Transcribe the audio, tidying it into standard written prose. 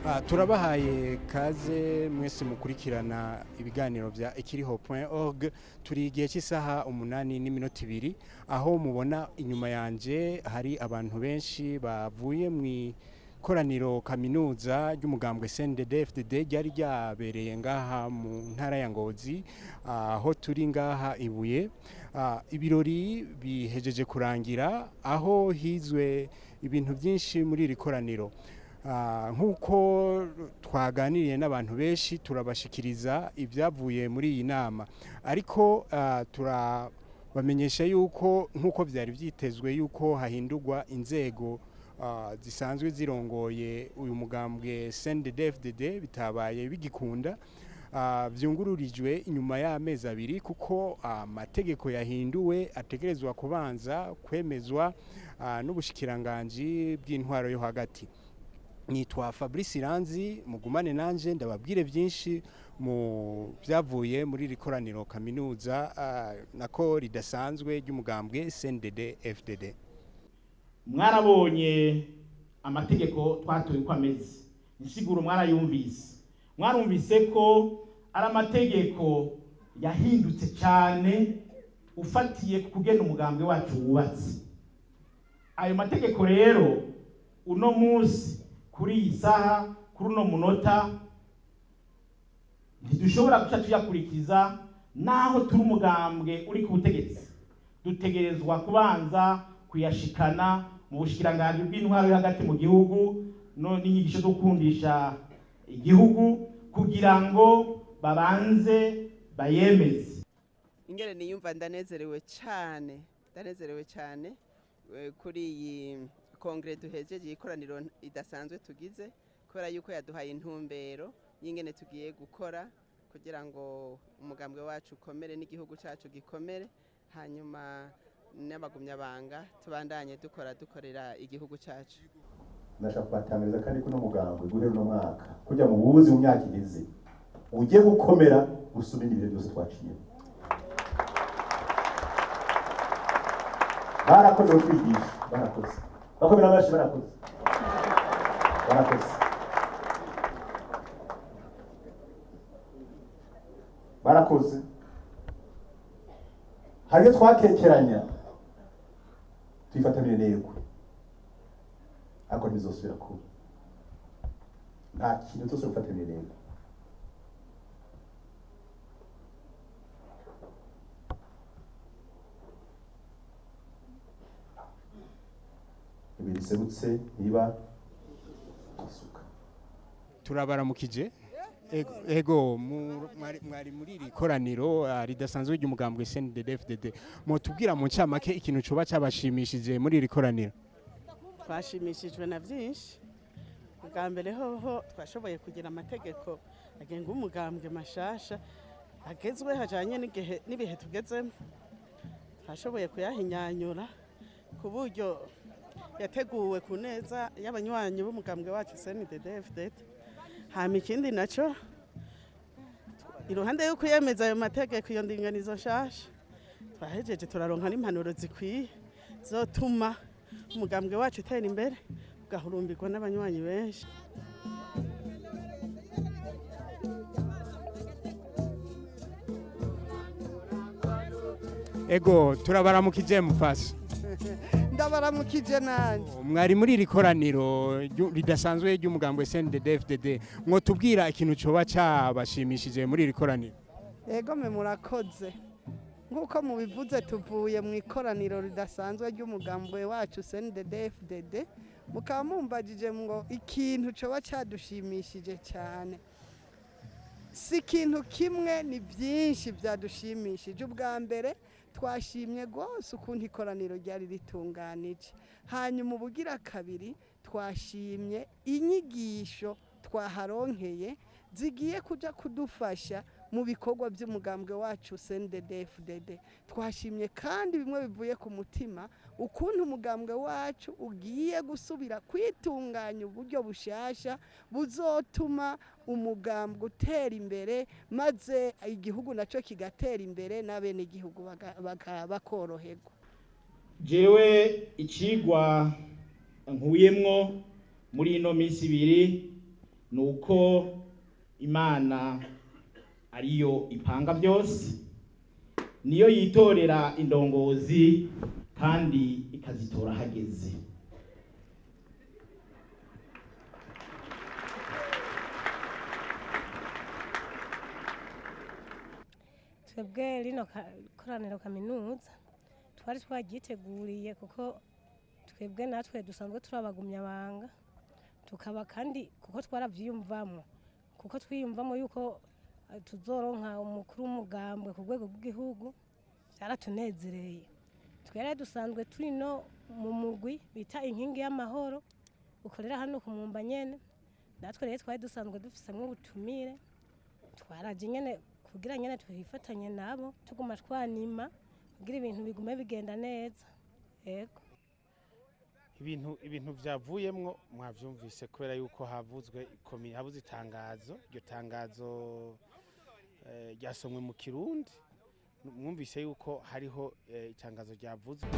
Turabahaye kaze mwese mukurikirana ibiganiro vya ikiriho.org. Turi igihe cy'isaha 8:2 aho mubona inyuma yanje hari abantu benshi bavuye mu ikoraniro kaminuza ry'umugambwe Cndd-Fdd ryari ryabereye ngaha mu ntara ya Ngozi, aho turi ngaha Ibuye. Ibirori bihejeje kurangira aho hizwe ibintu byinshi muri iri koraniro. Nkuko twaganiriye n'abantu benshi turabashikiriza ibyavuye muri iyi nama, ariko turabamenyesha yuko nkuko byari byitezwe yuko hahindurwa inzego zisanzwe zirongoye uyu mugambwe Cndd-Fdd bitabaye bigikunda, byungururijwe inyuma y'amezi abiri kuko amategeko yahinduwe ategerezwa kubanza kwemezwa n'ubushikiranganji bw'intwaro yo hagati. Nitwa Fabrice Iranzi, mugumane nanje ndababwire byinshi mu byavuye muri iri koraniro kaminuza nako ridasanzwe ry'umugambwe Cndd-Fdd. Mwarabonye amategeko twatoye ko ameze, insiguro mwarumvise ko ari amategeko yahindutse cyane ufatiye kugena umugambwe wacu wubatse. Ayo mategeko rero uno munsi kuri iyi saha kuri uno munota ntidushobora guca tuyakurikiza naho turi umugambwe uri ku butegetsi. Dutegerezwa kubanza kuyashikana mu bushikiranganji bw'intwaro yo hagati mu gihugu n'inyigisho zo gukundisha igihugu kugira ngo babanze bayemeze. Ingene niyumva ndanezerewe cyane kuri iyi kongere duhejeje ikoraniro idasanzwe tugize, kubera yuko yaduhaye intumbero y'ingene tugiye gukora kugira ngo umugambwe wacu ukomere n'igihugu cyacu gikomere, hanyuma n'abagumyabanga tubandanye dukorera igihugu cyacu. Ndashaka kubatamiriza kandi ko no mugambwe guhera no mwaka kujya mu buzi mu myaka igize ugiye gukomera gusubira ibintu byose twaciye. Barakoze kwigisha, barakoze bakomera abashi, barakoze hariyo twakekeranya twifatanire nego, ariko ntizosubira kuba nta kintu cyose gufatanire nego. Ibiserutse niba isuka. Turabaramukije. Ego mwari muri iri koraniro ridasanzwe ry'umugambwe Cndd-Fdd. Mutubwira mu ncamake ikintu coba cyabashimishije muri iri koraniro? Twashimishijwe na byinshi. Bwa mbere hoho twashoboye kugira amategeko agenga umugambwe mashasha agezwe hajanye n'ibihe tugezemo. Twashoboye kuyahinyanyura ku buryo yateguwe ku neza y'abanywanyi b'umugambwe wacu Cndd-Fdd. Hama ikindi naco iruhande yo kuyemeza ayo mategeko iyo ndinganizo nshasha twahejeje turaronka n'impanuro zikwiye zotuma umugambwe wacu utera imbere ugahurumbirwa n'abanywanyi benshi. Ego turabaramukije mufasi. Ndabaramukije nanje. Mwari muri iri koraniro ridasanzwe ry'umugambwe Cndd-Fdd, mwotubwira ikintu coba cyabashimishije muri iri koraniro? Ego murakoze. Nkuko mubivuze tuvuye mu ikoraniro ridasanzwe ry'umugambwe wacu Cndd-Fdd, mukaba mumbajije ngo ikintu coba cyadushimishije cyane. Si ikintu kimwe, ni byinshi byadushimishije. Ubwa mbere twashimye rwose ukuntu ikoraniro ryari ritunganije. Hanyuma ubugira kabiri twashimye inyigisho twaharonkeye zigiye kuja kudufasha mu bikorwa by'umugambwe wacu Cndd-Fdd. Twashimye kandi bimwe bivuye ku mutima ukuntu umugambwe wacu ugiye gusubira kwitunganya uburyo bushasha buzotuma umugambwe utera imbere, maze igihugu naco kigatera imbere n'abene igihugu bakoroherwa. Jewe icigwa nkuyemwo muri ino minsi ibiri nuko Imana ariyo ipanga byose, niyo yitorera indongozi kandi ikazitora hageze. Twebwe rino koraniro kaminuza twari twagiteguriye kuko twebwe natwe dusanzwe turabagumya banga, tukaba kandi kuko twaravyiyumvamo, kuko twiyumvamo yuko tuzoronka umukuru w'umugambwe ku rwego rw'igihugu, byaratunezereye. Twere dusanzwe turi no mu mugwi bita inkingi y'amahoro ukorera hano ku Mwumba nyene, natwe rero twari dusanzwe dufisemwo ubutumire, twaraje nyene kugira nyene twifatanye nabo tuguma twanima kugira ibintu bigume bigenda neza. Yego, ibintu byavuyemwo mwavyumvise kubera yuko habuze itangazo. Iryo tangazo ryasomwe mu Kirundi, mwumvise yuko hariho itangazo ryavuzwe.